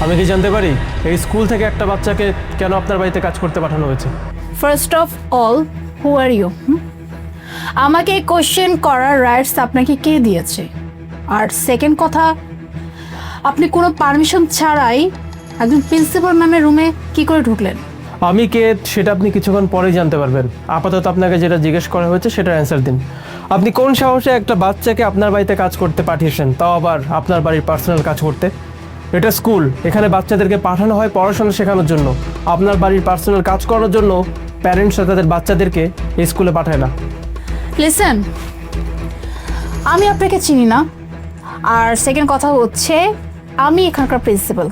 আমি কি জানতে পারি এই স্কুল থেকে একটা বাচ্চাকে কেন আপনার বাড়িতে কাজ করতে পাঠানো হয়েছে? First of all, who are you? আমাকে কোশ্চেন করার রাইটস আপনাকে কে দিয়েছে? আর সেকেন্ড কথা, আপনি কোনো পারমিশন ছাড়াই একজন প্রিন্সিপাল ম্যামের রুমে কি করে ঢুকলেন? আমি কে সেটা আপনি কিছুক্ষণ পরেই জানতে পারবেন। আপাতত আপনাকে যেটা জিজ্ঞেস করা হয়েছে সেটা অ্যান্সার দিন। আপনি কোন সাহসে একটা বাচ্চাকে আপনার বাড়িতে কাজ করতে পাঠিয়েছেন, তাও আবার আপনার বাড়ির পার্সোনাল কাজ করতে? এটা স্কুল, এখানে বাচ্চাদেরকে পাঠানো হয় পড়াশোনা শেখানোর জন্য। আপনার বাড়ির পার্সোনাল কাজ করার জন্য প্যারেন্টসরা তাদের বাচ্চাদেরকে এই স্কুলে পাঠায় না। লিসেন, আমি আপনাকে চিনি না। আর সেকেন্ড কথা হচ্ছে, আমি এখানকার প্রিন্সিপাল।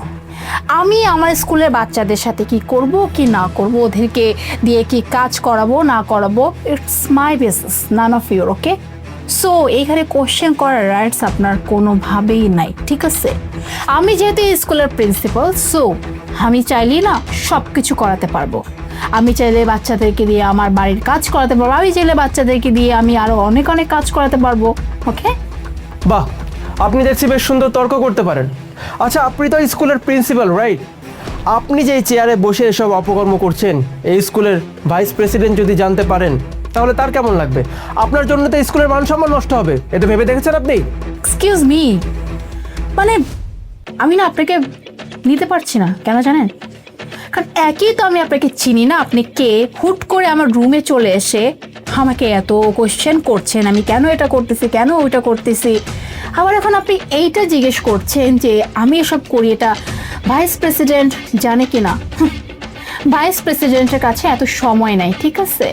আমি আমার স্কুলের বাচ্চাদের সাথে কি করব কি না করব, ওদেরকে দিয়ে কি কাজ করাবো না করাবো, it's my business, none of your. Okay? So এইখানে কোশ্চেন করার রাইটস আপনার কোনোভাবেই নাই, ঠিক আছে? আমি যেহেতু এই স্কুলের প্রিন্সিপাল, সো আমি চাইলেই না সব কিছু করাতে পারবো। আমি চাইলে বাচ্চাদেরকে দিয়ে আমার বাড়ির কাজ করাতে পারবো, আমি চাইলে বাচ্চাদেরকে দিয়ে আমি আরও অনেক অনেক কাজ করাতে পারবো। ওকে? বাহ, আপনি দেখছি বেশ সুন্দর তর্ক করতে পারেন। আচ্ছা, আপনি তো স্কুলের প্রিন্সিপাল, রাইট? আপনি যে চেয়ারে বসে এসব অপকর্ম করছেন, এই স্কুলের ভাইস প্রেসিডেন্ট যদি জানতে পারেন তাহলে তার কেমন লাগবে? আপনার জন্য তো স্কুলের মান সম্মান নষ্ট হবে, এটা ভেবে দেখেছেন আপনি? এক্সকিউজ মি, মানে আমি না আপনাকে নিতে পারছি না, কেন জানেন? কারণ একই তো আমি আপনাকে চিনি না, আপনি কে? হুট করে আমার রুমে চলে এসে আমাকে এত কোশ্চেন করছেন, আমি কেন এটা করতেছি, কেন ওইটা করতেছি। আবার এখন আপনি এইটা জিজ্ঞেস করছেন যে আমি এসব করি, এটা ভাইস প্রেসিডেন্ট জানে কি না? ভাইস প্রেসিডেন্টের কাছে এত সময় নাই, ঠিক আছে?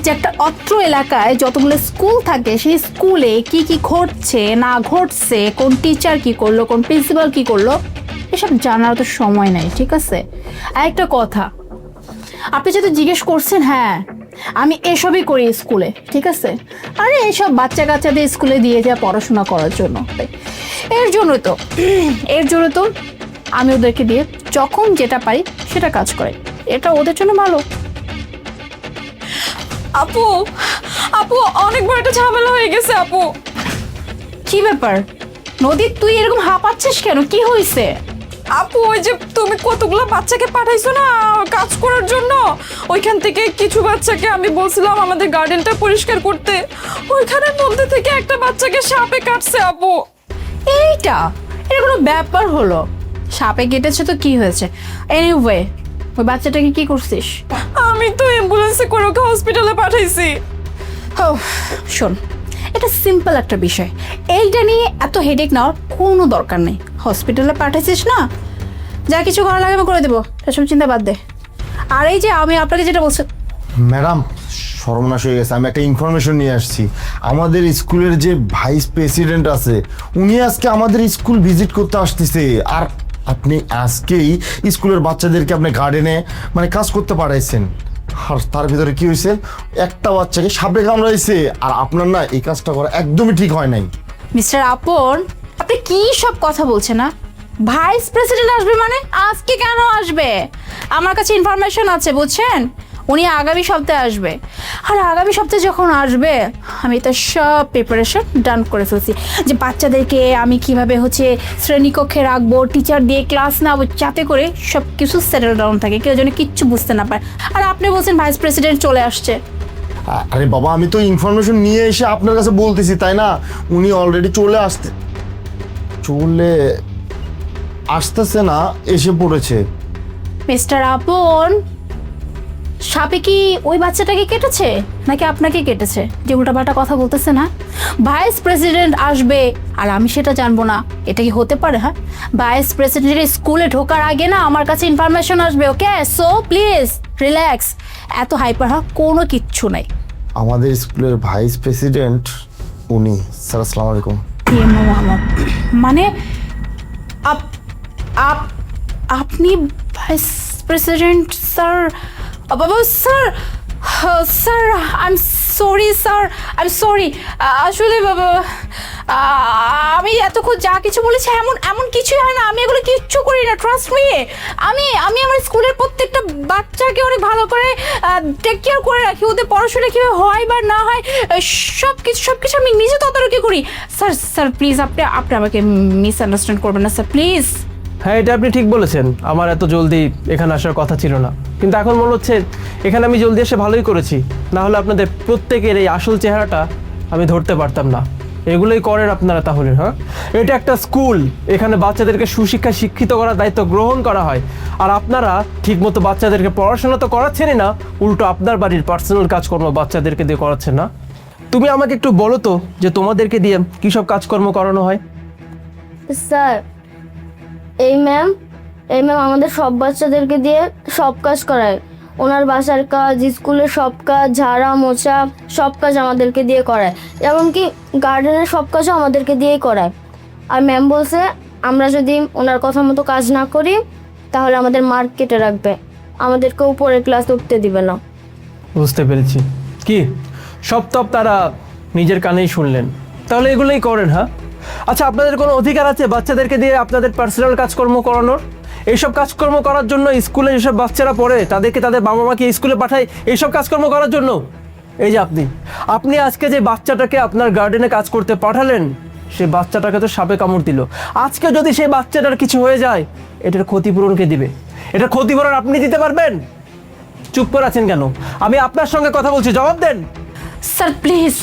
যে একটা অত্র এলাকায় যতগুলো স্কুল থাকে, সেই স্কুলে কি কি ঘটছে না ঘটছে, কোন টিচার কি করলো, কোন প্রিন্সিপাল কি করলো, এসব জানার তো সময় নাই, ঠিক আছে? আর একটা কথা, আপনি যেহেতু জিজ্ঞেস করছেন, হ্যাঁ আমি এসবই করি স্কুলে, ঠিক আছে? আরে এইসব বাচ্চা কাচ্চাদের স্কুলে দিয়ে যায় পড়াশোনা করার জন্য, এর জন্য তো আমি ওদেরকে দিয়ে যখন যেটা পারি সেটা কাজ করাই, এটা ওদের জন্য ভালো। আপু, আপু অনেক বড় একটা ঝামেলা হয়ে গেছে আপু। কি ব্যাপার নদী, তুই এরকম হাঁপাচ্ছিস কেন? কি হয়েছে? আপু ওই যে তুমি কতগুলো বাচ্চাকে পাঠাইছো না কাজ করার জন্য, ওইখান থেকে কিছু বাচ্চাকে আমি বলছিলাম আমাদের গার্ডেনটা পরিষ্কার করতে, ওইখানের মধ্যে থেকে একটা বাচ্চাকে সাপে কাটছে আপু। এটা এটা কোনো ব্যাপার হলো? সাপে কেটেছে তো কি হয়েছে? এনিওয়ে, ওই বাচ্চাটাকে কি করছিস? আমি তো অ্যাম্বুলেন্সে করে ওকে হসপিটালে পাঠাইছি। ও শোন, এটা সিম্পল একটা বিষয়, এইটা নিয়ে এত হেডেক নেওয়ার কোনো দরকার নেই। হসপিটালে পাঠাইছিস না, যা কিছু করা লাগে আমি করে দেবো, এসব চিন্তা বাদ দে। আর এই যে আমি আপনাকে যেটা বলছি, ম্যাডাম সর্বনাশ হয়ে গেছে। আমি একটা ইনফরমেশন নিয়ে আসছি। আমাদের স্কুলের যে ভাইস প্রেসিডেন্ট আছে, উনি আজকে আমাদের স্কুল ভিজিট করতে আসতেছে। আর আপনি আজকেই স্কুলের বাচ্চাদেরকে আপনি গার্ডেনে মানে কাজ করতে পাঠাইছেন। আর তার ভিতরে কি হয়েছে, একটা বাচ্চাকে সাপে কামড়াইছে। আর আপনার না এই কাজটা করা একদমই ঠিক হয় নাই। মিস্টার আপন, আপনি কি সব কথা বলছেন না? ভাইস প্রেসিডেন্ট আসবে মানে আজকে কেন আসবে? আমার কাছে ইনফরমেশন আছে, বুঝছেন? উনি আগামী সপ্তাহে আসবে। আর আগামী সপ্তাহে যখন আসবে আমি তো সব প্রিপারেশন ডান করে ফেলছি, যে বাচ্চাদেরকে আমি কিভাবে শ্রেণীকক্ষে রাখবো, টিচার দিয়ে ক্লাস নেবো, যাতে করে সব কিছু সেটেল ডাউন থাকে, কেউ যেন কিচ্ছু বুঝতে না পারে। আর আপনি বলছেন ভাইস প্রেসিডেন্ট চলে আসছে। আরে বাবা, আমি তো ইনফরমেশন নিয়ে এসে আপনার কাছে বলতেছি, তাই না? উনি অলরেডি চলে আসতেছে না, এসে পড়েছে। মিস্টার আপন, সাপে কি ওই বাচ্চাটাকে কেটেছে নাকি আপনাকে কেটেছে? যে উল্টাপাল্টা কথা বলতেছে না। ভাইস প্রেসিডেন্ট আসবে আর আমি সেটা জানবো না, এটা কি হতে পারে? হ্যাঁ, ভাইস প্রেসিডেন্টের স্কুলে ঢোকার আগে না আমার কাছে ইনফরমেশন আসবে। ওকে, সো প্লিজ রিল্যাক্স, এত হাইপার হওয়ার কোনো কিচ্ছু নাই। আমাদের স্কুলের ভাইস প্রেসিডেন্ট উনি। স্যার আসসালামু আলাইকুম। মানে আপনি ভাইস প্রেসিডেন্ট স্যার? বাবা sir, sir I am sorry, sir I am sorry. আসলে বাবা আমি এতক্ষণ যা কিছু বলেছি এমন কিছুই হয় না, আমি এগুলো কিচ্ছু করি না, ট্রাস্ট মি। আমি আমার স্কুলের প্রত্যেকটা বাচ্চাকে অনেক ভালো করে টেক কেয়ার করে রাখি, ওদের পড়াশোনা কীভাবে হয় বা না হয় সব কিছু আমি নিজে তদারকি করি। স্যার প্লিজ আপনি আমাকে মিসআন্ডারস্ট্যান্ড করবেন না স্যার, প্লিজ। হ্যাঁ, এটা আপনি ঠিক বলেছেন, আমার এত জলদি এখানে আসার কথা ছিল না, কিন্তু এখন মনে হচ্ছে এখানে আমি জলদি এসে ভালোই করেছি, না হলে আপনাদের প্রত্যেকের এই আসল চেহারাটা আমি ধরতে পারতাম না। এগুলোই করেন আপনারা তাহলে? হ্যাঁ, এটা একটা স্কুল, এখানে বাচ্চাদেরকে সুশিক্ষায় শিক্ষিত করার দায়িত্ব গ্রহণ করা হয়, আর আপনারা ঠিকমতো বাচ্চাদেরকে পড়াশোনা তো করাচ্ছেনই না, উল্টো আপনার বাড়ির পার্সোনাল কাজকর্ম বাচ্চাদেরকে দিয়ে করাচ্ছেন না। তুমি আমাকে একটু বলো তো যে তোমাদেরকে দিয়ে কী সব কাজকর্ম করানো হয়? স্যার, এই ম্যাম আমাদের সব বাচ্চাদেরকে দিয়ে সব কাজ করায়। ওনার বাসার কাজ, স্কুলের সব কাজ, ঝাড়া মোছা সব কাজ আমাদেরকে দিয়ে করায়, এমনকি গার্ডেনের সব কাজও আমাদেরকে দিয়েই করায়। আর ম্যাম বলছে আমরা যদি ওনার কথা মতো কাজ না করি তাহলে আমাদের মার্ক কেটে রাখবে, আমাদেরকে উপরের ক্লাস উঠতে দিবে না। বুঝতে পেরেছি। কি সব তো তারা নিজের কানেই শুনলেন, তাহলে এগুলোই করেন? হ্যাঁ, আচ্ছা, আপনাদের কোনো অধিকার আছে বাচ্চাদেরকে দিয়ে আপনাদের পার্সোনাল কাজকর্ম করানোর? এইসব কাজকর্ম করার জন্য স্কুলে যেসব বাচ্চারা পড়ে তাদেরকে তাদের বাবা মাকে স্কুলে পাঠায় এইসব কাজকর্ম করার জন্য। এই যে আপনি আজকে যে বাচ্চাটাকে আপনার গার্ডেনে কাজ করতে পাঠালেন, সেই বাচ্চাটাকে তো সাপে কামড় দিল। আজকে যদি সেই বাচ্চাটার কিছু হয়ে যায়, এটার ক্ষতিপূরণ কে দিবে? এটার ক্ষতিপূরণ আপনি দিতে পারবেন? চুপ করে আছেন কেন? আমি আপনার সঙ্গে কথা বলছি, জবাব দেন। স্যার প্লিজ,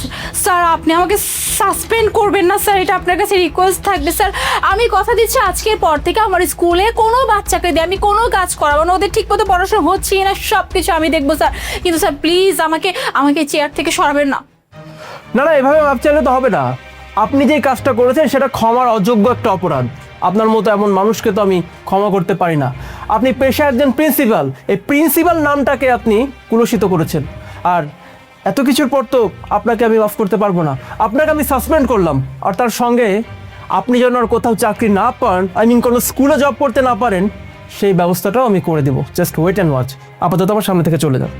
স্যার আপনি আমাকে সাসপেন্ড করবেন না স্যার, এটা আপনার কাছে রিকোয়েস্ট থাকবে স্যার। আমি কথা দিচ্ছি আজকের পর থেকে আমার স্কুলে কোনো বাচ্চাকে দিয়ে আমি কোনো কাজ করাবো না, ওদের ঠিকমতো পড়াশোনা হচ্ছে না সব কিছু আমি দেখবো স্যার। কিন্তু স্যার প্লিজ আমাকে চেয়ার থেকে সরাবেন না। না না, এভাবে মাপ চাইলে তো হবে না। আপনি যে কাজটা করেছেন সেটা ক্ষমার অযোগ্য একটা অপরাধ। আপনার মতো এমন মানুষকে তো আমি ক্ষমা করতে পারি না। আপনি পেশায় একজন প্রিন্সিপাল, এই প্রিন্সিপাল নামটাকে আপনি কুলুষিত করেছেন, আর এত কিছুর পর তো আপনাকে আমি মাফ করতে পারবো না। আপনাকে আমি সাসপেন্ড করলাম, আর তার সঙ্গে আপনি যেন আর কোথাও চাকরি না পান, কোনো স্কুলে জব করতে না পারেন, সেই ব্যবস্থাটাও আমি করে দেবো। Just wait and watch. আপাতত আমার সামনে থেকে চলে যান।